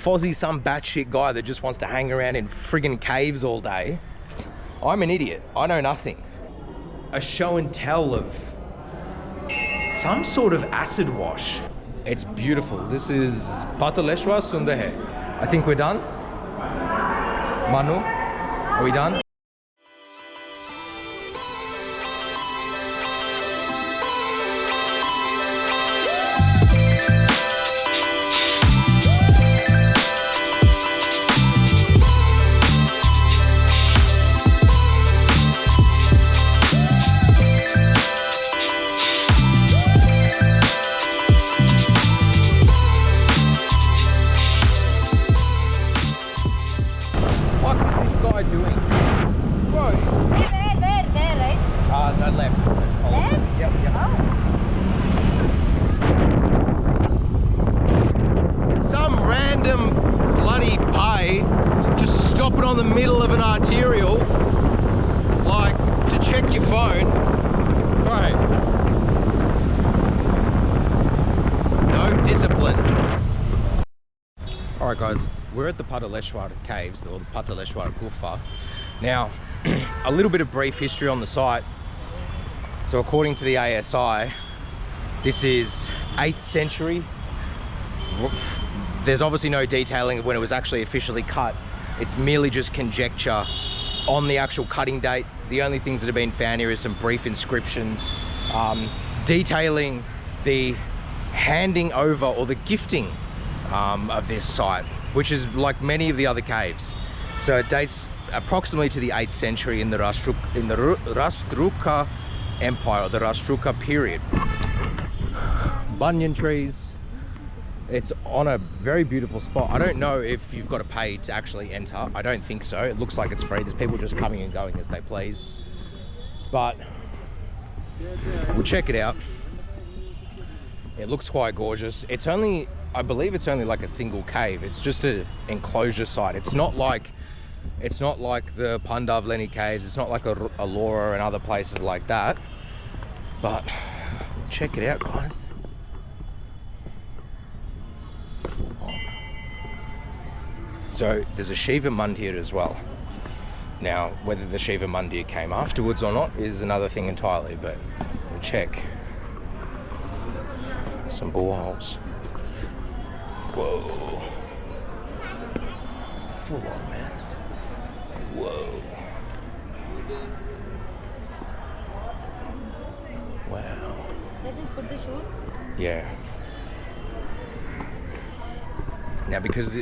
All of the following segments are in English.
Fozzie's some batshit guy that just wants to hang around in friggin' caves all day. I'm an idiot. I know nothing. A show and tell of some sort of acid wash. It's beautiful. This is Pataleshwar Sundahe. I think we're done. Manu, are we done? On the middle of an arterial, like to check your phone, right? No discipline. All right, guys, we're at the Pataleshwar Caves, or the Pataleshwar Gufa. Now, a little bit of brief history on the site. So, according to the ASI, this is 8th century. There's obviously no detailing of when it was actually officially cut. It's merely just conjecture on the actual cutting date. The only things that have been found here is some brief inscriptions detailing the handing over or the gifting of this site, which is like many of the other caves. So it dates approximately to the 8th century in the Rashtrakuta Empire, the Rashtrakuta period. Banyan trees. It's on a very beautiful spot. I don't know if you've got to pay to actually enter. I don't think so. It looks like it's free. There's people just coming and going as they please. But we'll check it out. It looks quite gorgeous. It's only, I believe it's only like a single cave. It's just an enclosure site. It's not like the Pandavleni caves. It's not like Allura and other places like that. But check it out, guys. So there's a Shiva Mandir as well. Now, whether the Shiva Mandir came afterwards or not is another thing entirely, but we'll check. Some boreholes. Whoa. Full on, man. Whoa. Wow. Let's just put the shoes. Yeah. Now, because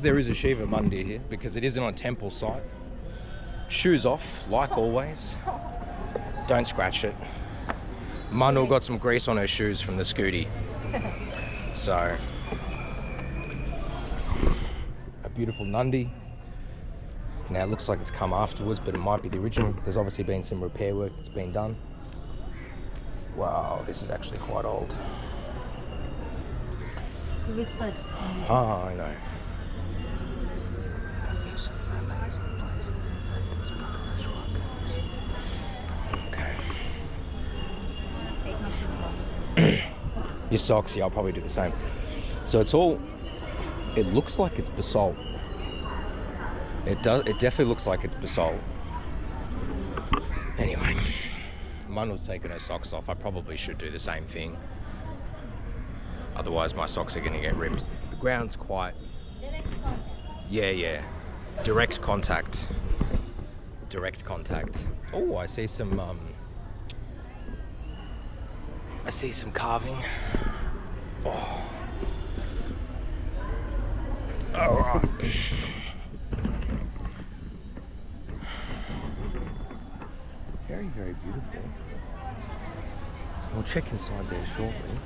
there is a Shiva Mandir here, because it isn't on a temple site, shoes off, like always. Don't scratch it. Manu got some grease on her shoes from the scooty. So, a beautiful Nandi. Now, it looks like it's come afterwards, but it might be the original. There's obviously been some repair work that's been done. Wow, this is actually quite old. You whispered. Oh, I know. Okay. Take my shoes off. Your socks, yeah, I'll probably do the same. So it's all, it looks like it's basalt. It definitely looks like it's basalt. Anyway, Manu's taken her socks off. I probably should do the same thing. Otherwise my socks are going to get ripped. The ground's quite... Direct contact. Yeah. Direct contact. Direct contact. Oh, I see some carving. Oh. All right. Very, very beautiful. We'll check inside there shortly.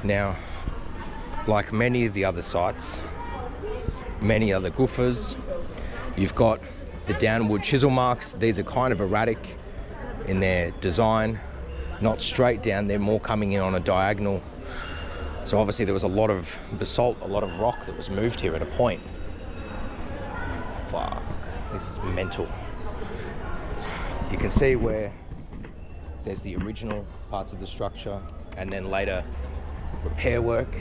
Now, like many of the other sites, many other gufas, you've got the downward chisel marks. These are kind of erratic in their design, not straight down, they're more coming in on a diagonal. So obviously there was a lot of basalt, a lot of rock that was moved here at a point. Fuck, this is mental. You can see where there's the original parts of the structure and then later repair work.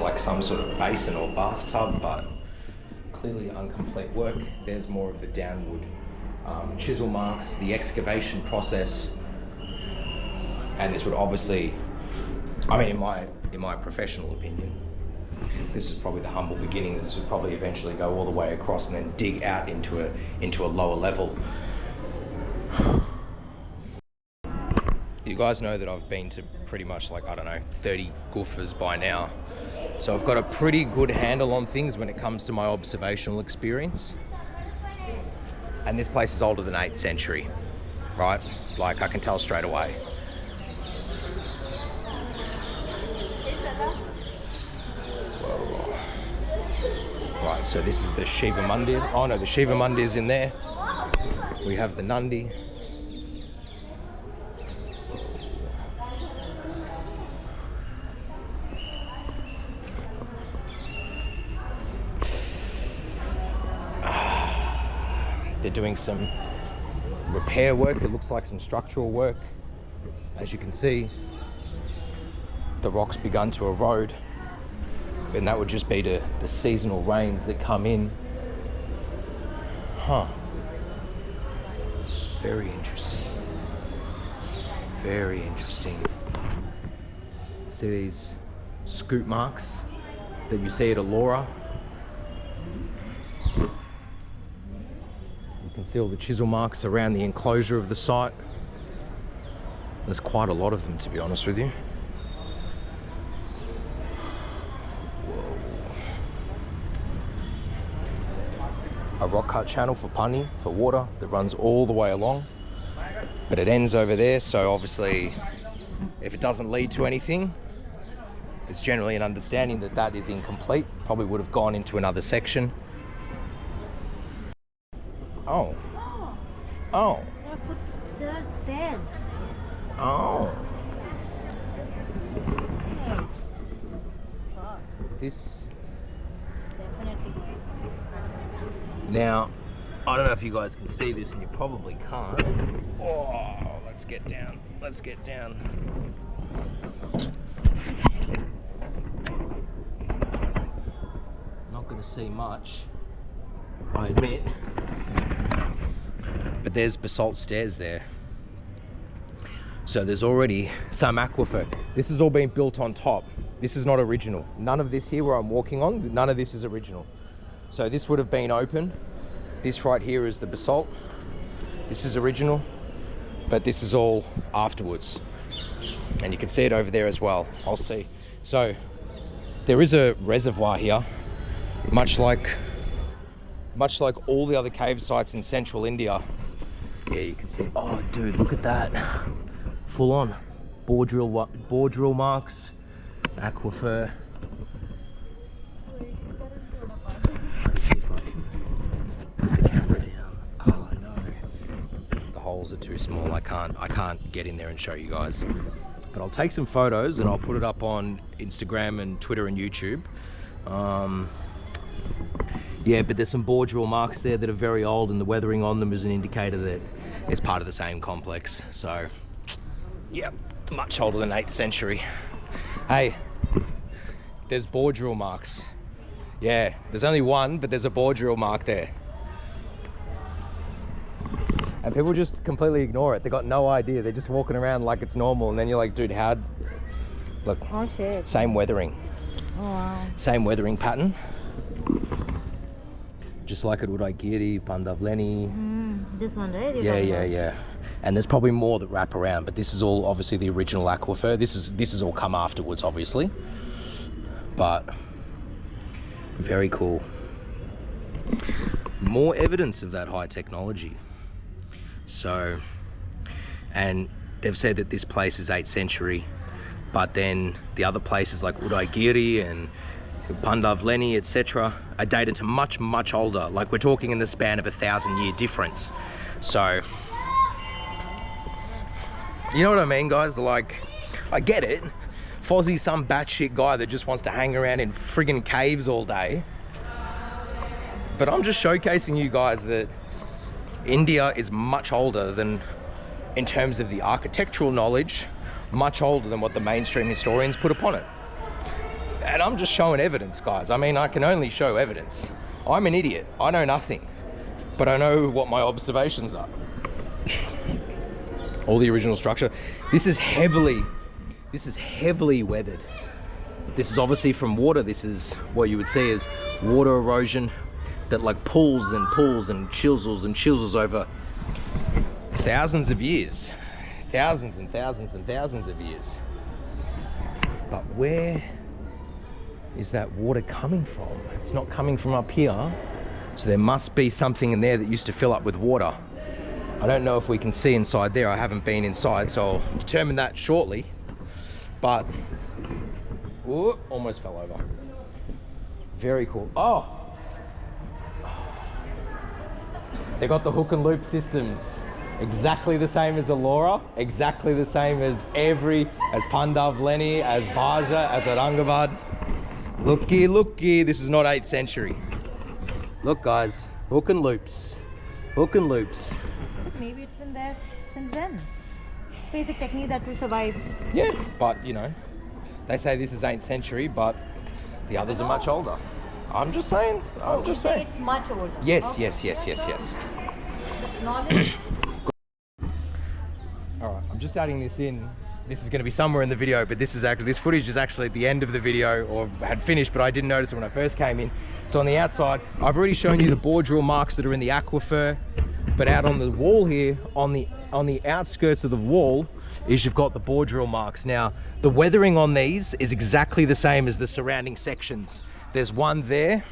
like some sort of basin or bathtub, but clearly incomplete work. There's more of the downward chisel marks, the excavation process, and this would obviously, I mean, in my professional opinion, this is probably the humble beginnings. This would probably eventually go all the way across and then dig out into a lower level. You guys know that I've been to pretty much like, I don't know, 30 gufas by now. So I've got a pretty good handle on things when it comes to my observational experience. And this place is older than 8th century, right? Like I can tell straight away. Whoa. Right, so this is the Shiva Mandir. Oh no, the Shiva Mandir is in there. We have the Nandi. They're doing some repair work. It looks like some structural work. As you can see, the rock's begun to erode, and that would just be the seasonal rains that come in. Huh. Very interesting. Very interesting. See these scoop marks that you see at Elora? You can see all the chisel marks around the enclosure of the site. There's quite a lot of them, to be honest with you. Whoa. A rock cut channel for pani, for water, that runs all the way along. But it ends over there, so obviously, if it doesn't lead to anything, it's generally an understanding that that is incomplete. Probably would have gone into another section. Oh. Oh. There are stairs. Oh. This. Definitely. Now, I don't know if you guys can see this, and you probably can't. Oh, let's get down. Let's get down. Not going to see much, I admit. But there's basalt stairs there. So there's already some aquifer. This has all been built on top. This is not original. None of this here where I'm walking on, none of this is original. So this would have been open. This right here is the basalt. This is original, but this is all afterwards. And you can see it over there as well. I'll see. So there is a reservoir here, much like all the other cave sites in central India. Yeah, you can see, oh dude, look at that. Full on. Bore drill marks, aquifer. Let's see if I can put the camera down. Oh no. The holes are too small. I can't get in there and show you guys. But I'll take some photos and I'll put it up on Instagram and Twitter and YouTube. Yeah, but there's some bore drill marks there that are very old, and the weathering on them is an indicator that it's part of the same complex. So, yeah, much older than 8th century. Hey, there's bore drill marks. Yeah, there's only one, but there's a bore drill mark there. And people just completely ignore it. They got no idea. They're just walking around like it's normal, and then you're like, dude, how? Look, Oh shit. same weathering. Oh wow. Same weathering pattern. Just like at Udaigiri, Pandavleni. This one, right? Yeah. And there's probably more that wrap around, but this is all obviously the original aquifer. This is all come afterwards, obviously. But very cool. More evidence of that high technology. So, and they've said that this place is 8th century, but then the other places like Udaigiri and Pandavleni, etc., are dated to much, much older. Like we're talking in the span of 1,000-year difference. So, you know what I mean, guys? Like, I get it. Fozzie's some batshit guy that just wants to hang around in friggin' caves all day. But I'm just showcasing you guys that India is much older than, in terms of the architectural knowledge, much older than what the mainstream historians put upon it. And I'm just showing evidence, guys. I mean, I can only show evidence. I'm an idiot. I know nothing, but I know what my observations are. All the original structure. This is heavily weathered. This is obviously from water. This is what you would see as water erosion that like pulls and pulls and chisels over thousands of years. Thousands and thousands and thousands of years. But where is that water coming from? It's not coming from up here. So there must be something in there that used to fill up with water. I don't know if we can see inside there. I haven't been inside, so I'll determine that shortly. But, ooh, almost fell over. Very cool. Oh! They got the hook and loop systems. Exactly the same as Ellora, exactly the same as Pandavleni, as Bhaja, as Aurangabad. Looky, this is not 8th century. Look guys, hook and loops. Hook and loops. But maybe it's been there since then. Basic technique that will survive. Yeah, but you know, they say this is 8th century, but the others are much older. I'm just saying, It's much older. Yes, Okay. yes. Knowledge. All right, I'm just adding this in. This is going to be somewhere in the video, but this footage is actually at the end of the video, or had finished, but I didn't notice it when I first came in. So on the outside, I've already shown you the bore drill marks that are in the aquifer, but out on the wall here, on the outskirts of the wall, is you've got the bore drill marks. Now, the weathering on these is exactly the same as the surrounding sections. There's one there,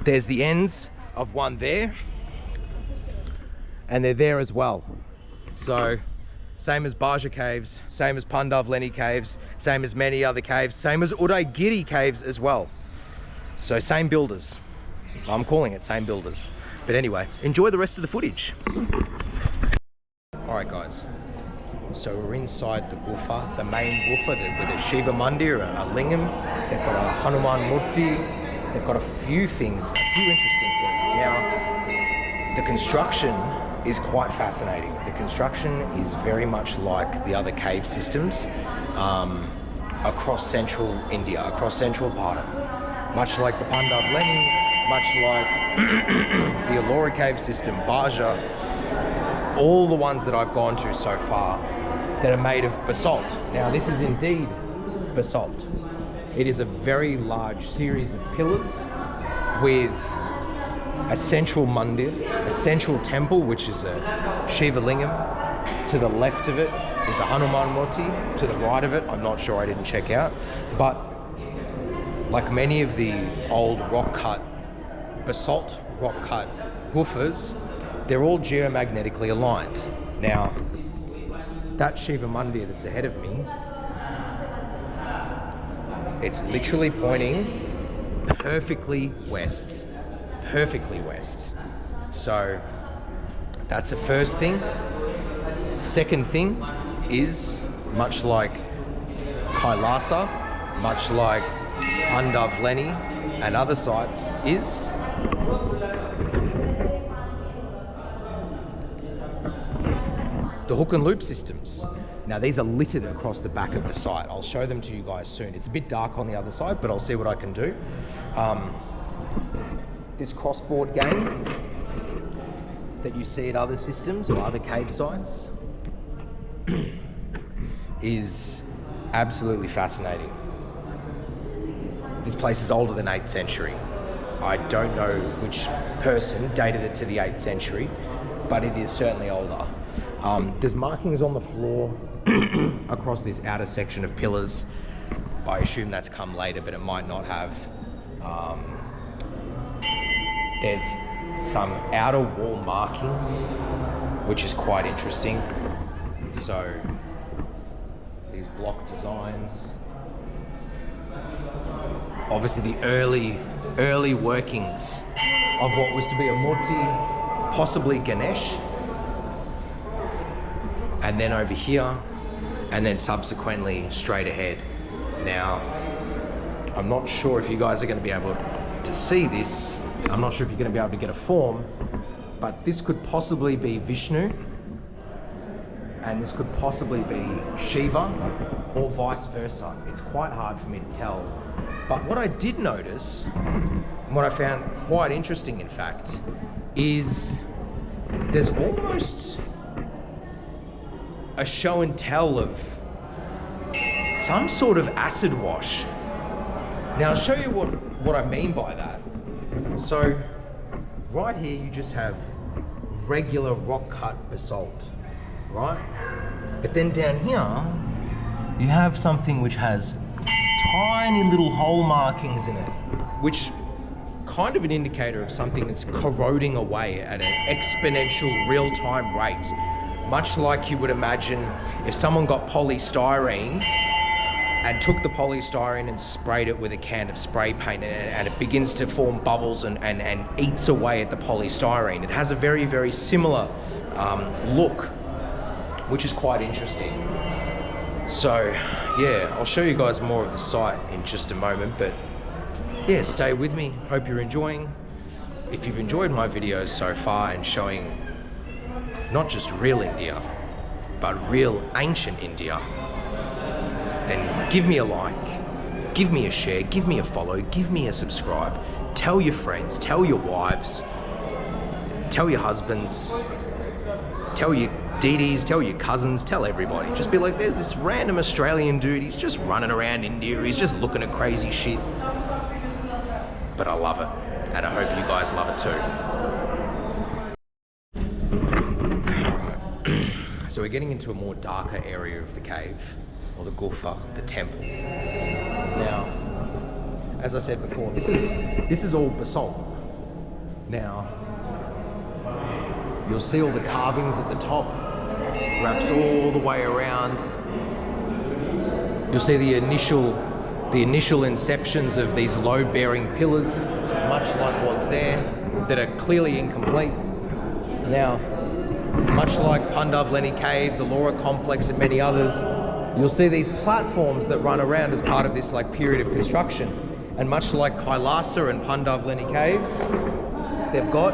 there's the ends of one there, and they're there as well. So, same as Bhaja caves, same as Pandavleni caves, same as many other caves, same as Udaigiri caves as well. So same builders. I'm calling it same builders. But anyway, enjoy the rest of the footage. All right guys, so we're inside the gufa, the main gufa with a Shiva Mandir, a lingam. They've got a Hanuman Murti. They've got a few things, a few interesting things. Now, the construction is quite fascinating. The construction is very much like the other cave systems across central India, across central Bharat. Much like the Pandavleni, much like the Ellora cave system, Bhaja, all the ones that I've gone to so far that are made of basalt. Now this is indeed basalt. It is a very large series of pillars with a central mandir, a central temple, which is a Shiva lingam. To the left of it is a Hanuman Murti. To the right of it, I'm not sure, I didn't check out. But like many of the old rock-cut, basalt rock-cut gufas, they're all geomagnetically aligned. Now, that Shiva Mandir that's ahead of me, it's literally pointing perfectly west. Perfectly west. So that's the first thing. Second thing is, much like Kailasa, much like Pandavleni and other sites, is the hook and loop systems. Now these are littered across the back of the site. I'll show them to you guys soon. It's a bit dark on the other side, but I'll see what I can do. This crossboard game that you see at other systems or other cave sites is absolutely fascinating. This place is older than 8th century. I don't know which person dated it to the 8th century, but it is certainly older. There's markings on the floor across this outer section of pillars. I assume that's come later, but it might not have. There's some outer wall markings, which is quite interesting. So these block designs, obviously the early workings of what was to be a Murti, possibly Ganesh, and then over here, and then subsequently straight ahead. Now, I'm not sure if you guys are going to be able to see this. I'm not sure if you're going to be able to get a form, but this could possibly be Vishnu, and this could possibly be Shiva, or vice versa. It's quite hard for me to tell. But what I did notice, and what I found quite interesting in fact, is there's almost a show and tell of some sort of acid wash. Now I'll show you what I mean by that. So right here you just have regular rock cut basalt, right? But then down here you have something which has tiny little hole markings in it, which kind of an indicator of something that's corroding away at an exponential real-time rate. Much like you would imagine if someone got polystyrene and took the polystyrene and sprayed it with a can of spray paint, and it begins to form bubbles and eats away at the polystyrene. It has a very, very similar look, which is quite interesting. So yeah, I'll show you guys more of the site in just a moment, but yeah, stay with me. Hope you're enjoying. If you've enjoyed my videos so far and showing not just real India, but real ancient India, then give me a like, give me a share, give me a follow, give me a subscribe. Tell your friends, tell your wives, tell your husbands, tell your DDs, tell your cousins, tell everybody. Just be like, there's this random Australian dude, he's just running around India, he's just looking at crazy shit. But I love it, and I hope you guys love it too. So we're getting into a more darker area of the cave, or the gufa, the temple. Now, as I said before, this is all basalt. Now, you'll see all the carvings at the top, wraps all the way around. You'll see the initial inceptions of these load-bearing pillars, much like what's there, that are clearly incomplete. Now, much like Pandavleni Caves, Ellora Complex, and many others, you'll see these platforms that run around as part of this like period of construction. And much like Kailasa and Pandavleni Caves, they've got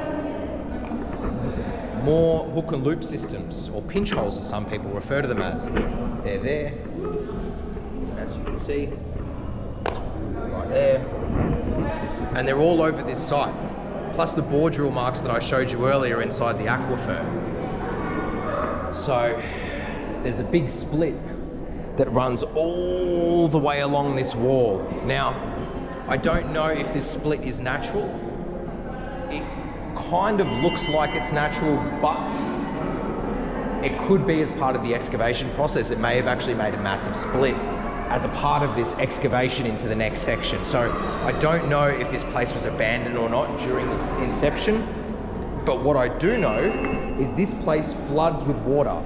more hook and loop systems, or pinch holes as some people refer to them as. They're there, as you can see, right there. And they're all over this site, plus the bore drill marks that I showed you earlier inside the aquifer. So there's a big split that runs all the way along this wall. Now, I don't know if this split is natural. It kind of looks like it's natural, but it could be as part of the excavation process. It may have actually made a massive split as a part of this excavation into the next section. So I don't know if this place was abandoned or not during its inception, but what I do know is this place floods with water,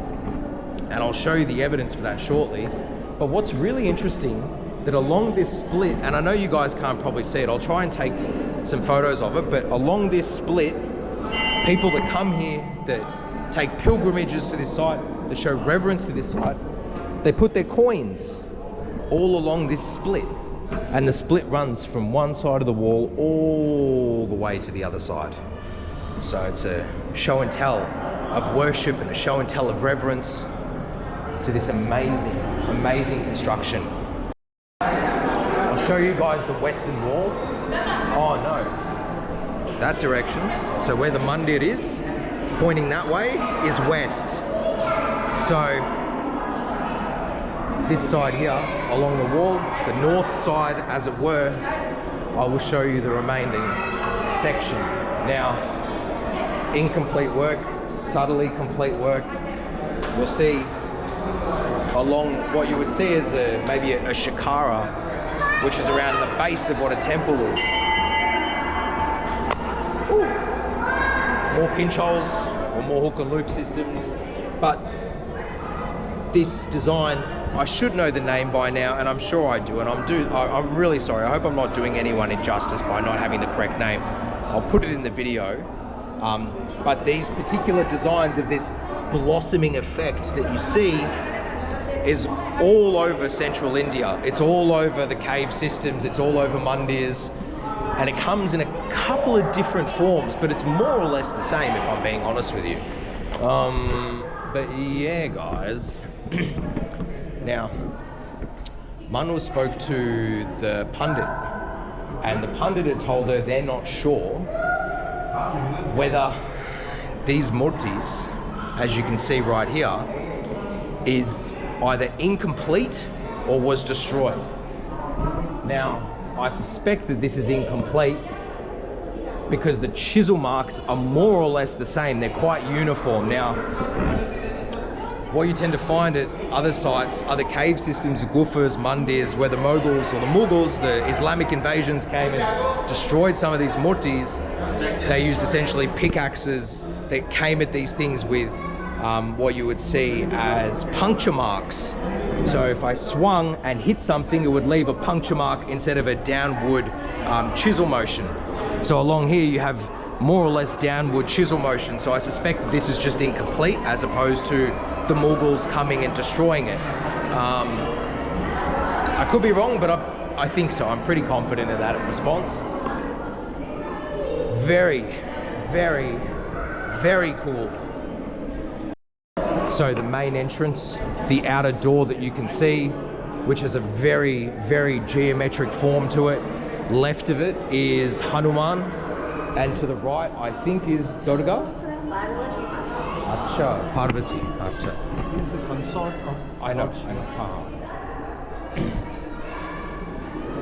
and I'll show you the evidence for that shortly. But what's really interesting, that along this split, and I know you guys can't probably see it, I'll try and take some photos of it, but along this split, people that come here, that take pilgrimages to this site, that show reverence to this site, they put their coins all along this split, and the split runs from one side of the wall all the way to the other side. So it's a show and tell of worship and a show and tell of reverence to this amazing, amazing construction. I'll show you guys the western wall. Oh no, that direction. So where the mandir is, pointing that way, is west. So this side here, along the wall, the north side as it were, I will show you the remaining section. Now, incomplete work, subtly complete work. You'll see along what you would see as maybe a shikara, which is around the base of what a temple is. Ooh. More pinch holes or more hook and loop systems, but this design, I should know the name by now, and I'm sure I do, and I'm really sorry. I hope I'm not doing anyone injustice by not having the correct name. I'll put it in the video. But these particular designs of this blossoming effect that you see is all over central India. It's all over the cave systems, it's all over mandirs, and it comes in a couple of different forms, but it's more or less the same, if I'm being honest with you. But yeah, guys. Now, Manu spoke to the pundit, and the pundit had told her they're not sure whether these murtis, as you can see right here, is either incomplete or was destroyed. Now, I suspect that this is incomplete because the chisel marks are more or less the same. They're quite uniform. Now, what you tend to find at other sites, other cave systems, gufas, mandirs, where the Mughals or the Mughals, the Islamic invasions came and destroyed some of these murtis, they used essentially pickaxes that came at these things with what you would see as puncture marks. So if I swung and hit something, it would leave a puncture mark instead of a downward chisel motion. So along here you have more or less downward chisel motion. So I suspect that this is just incomplete as opposed to the Mughals coming and destroying it. I could be wrong, but I think so. I'm pretty confident in that response. Very, very, very cool. So the main entrance, the outer door that you can see, which has a very, very geometric form to it. Left of it is Hanuman, and to the right, I think, is Durga. Acha, Parvati. Acha. He's the consort of I know. Lord Shiva.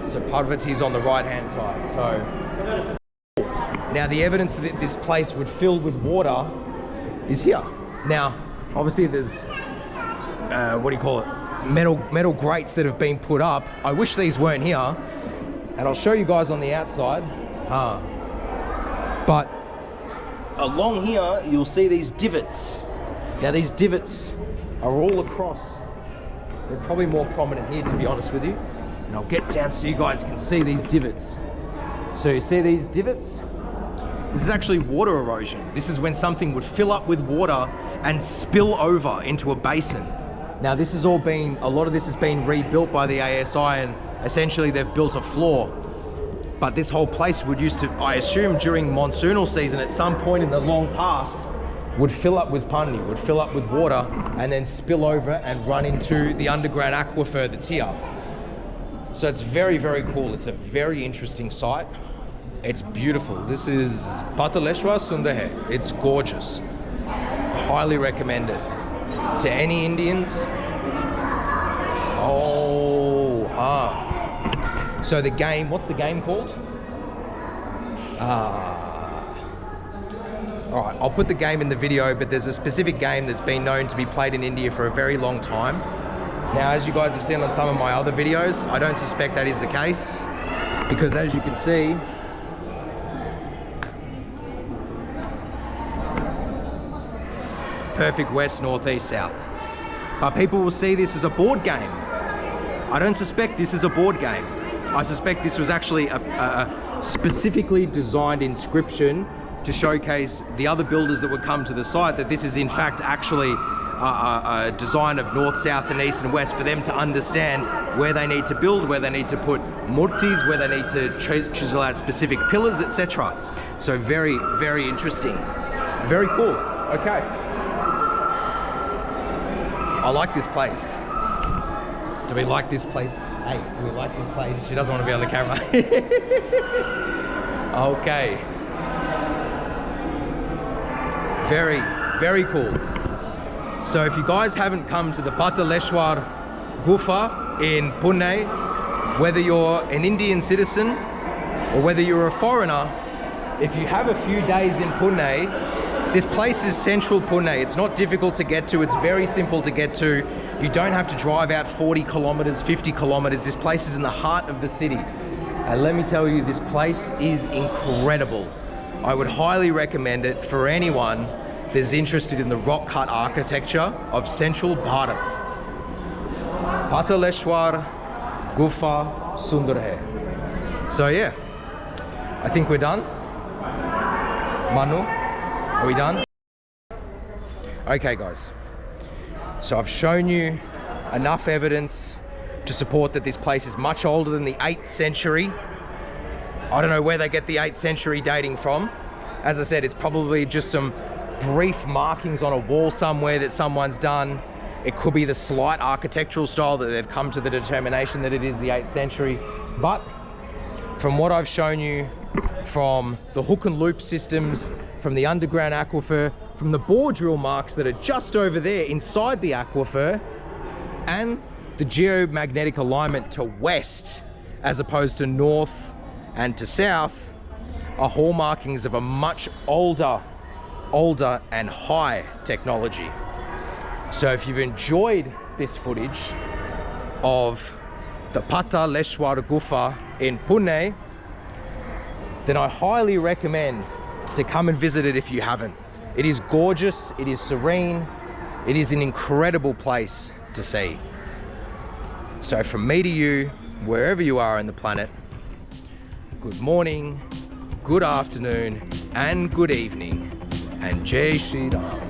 So Parvati's on the right-hand side. So now the evidence that this place would fill with water is here. Now, obviously, there's what do you call it? Metal grates that have been put up. I wish these weren't here, and I'll show you guys on the outside. But along here, you'll see these divots. Now, these divots are all across. They're probably more prominent here, to be honest with you. And I'll get down so you guys can see these divots. So you see these divots? This is actually water erosion. This is when something would fill up with water and spill over into a basin. Now this has all been, a lot of this has been rebuilt by the ASI, and essentially they've built a floor. But this whole place would used to, I assume during monsoonal season at some point in the long past, would fill up with pani, would fill up with water and then spill over and run into the underground aquifer that's here. So it's very, very cool. It's a very interesting site. It's beautiful. This is Pataleshwar Sundahe. It's gorgeous. Highly recommend it to any Indians. So the game, what's the game called? All right, I'll put the game in the video, but there's a specific game that's been known to be played in India for a very long time. Now, as you guys have seen on some of my other videos, I don't suspect that is the case, because as you can see, perfect west, north, east, south. But people will see this as a board game. I don't suspect this is a board game. I suspect this was actually a specifically designed inscription to showcase the other builders that would come to the site that this is in fact actually a design of north, south and east and west, for them to understand where they need to build, where they need to put murtis, where they need to chisel out specific pillars, etc. So very, very interesting. Very cool. Okay. I like this place. Do we like this place? Hey, do we like this place? She doesn't want to be on the camera. Okay. Very, very cool. So if you guys haven't come to the Pataleshwar Gufa in Pune, whether you're an Indian citizen or whether you're a foreigner, if you have a few days in Pune, this place is central Pune. It's not difficult to get to. It's very simple to get to. You don't have to drive out 40 kilometers, 50 kilometers. This place is in the heart of the city. And let me tell you, this place is incredible. I would highly recommend it for anyone that's interested in the rock-cut architecture of central Bharat. Pataleshwar Gufa Sundarhe. So yeah, I think we're done. Manu, are we done? Okay guys, so I've shown you enough evidence to support that this place is much older than the 8th century. I don't know where they get the 8th century dating from. As I said, it's probably just some brief markings on a wall somewhere that someone's done. It could be the slight architectural style that they've come to the determination that it is the 8th century. But from what I've shown you, from the hook and loop systems, from the underground aquifer, from the bore drill marks that are just over there inside the aquifer, and the geomagnetic alignment to west as opposed to north and to south, are hallmarkings of a much older and high technology. So if you've enjoyed this footage of the Pataleshwar Gufa in Pune, then I highly recommend to come and visit it if you haven't. It is gorgeous, it is serene, it is an incredible place to see. So from me to you, wherever you are on the planet, good morning, good afternoon, and good evening, and Jai Shri Ram.